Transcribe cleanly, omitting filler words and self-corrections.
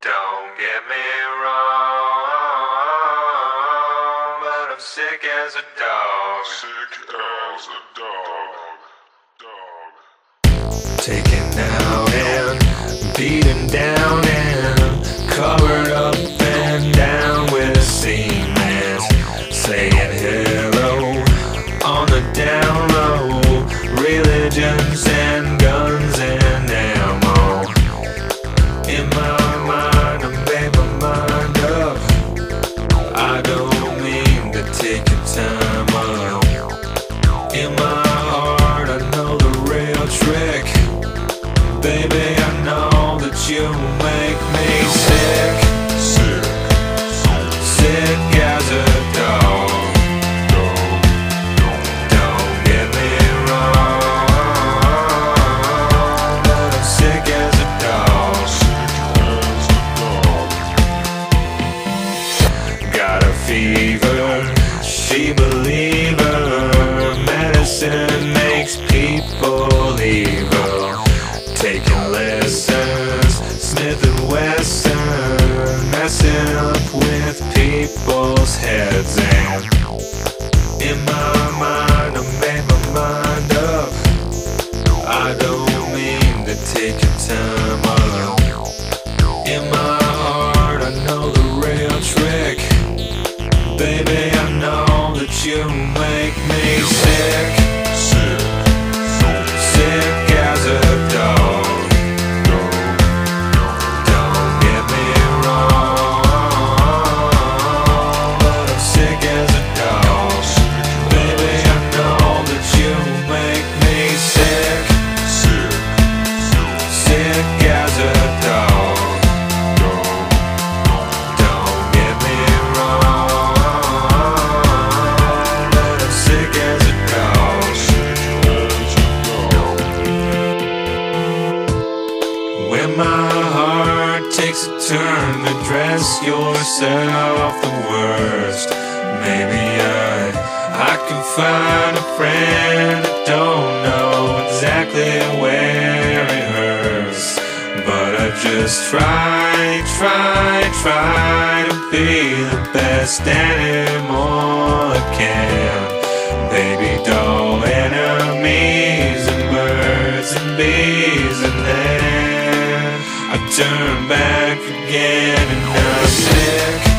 Don't get me wrong, but I'm sick as a dog. Sick as a dog. Taken out and beaten down and covered up and down with cement. Saying hello on the down low. Religions and guns and ammo. In my mind, I made my mind up. I don't mean to take your time up. In my heart, I know the real trick. Baby, I know that you make me sick. Sick as a dog. Don't get me wrong, but I'm sick as a dog. Got a fever, she believer. Medicine makes people evil. Taking lessons, Smith and Wesson, messing up with people's heads. And in my mind, I made my mind up. I don't mean to take your time up. In my heart, I know the real trick. Baby, I know that you make me sick. Sick as a dog. Don't get me wrong, but I'm sick as a dog. Baby, I know that you make me sick. Sick as a dog. Don't get me wrong, but I'm sick as a dog. When my heart takes a turn to dress yourself the worst, maybe I can find a friend that don't know exactly where it hurts. But I just try to be the best animal I can. Baby doll, enemies and birds and bees, and then I turn back again and I'm sick.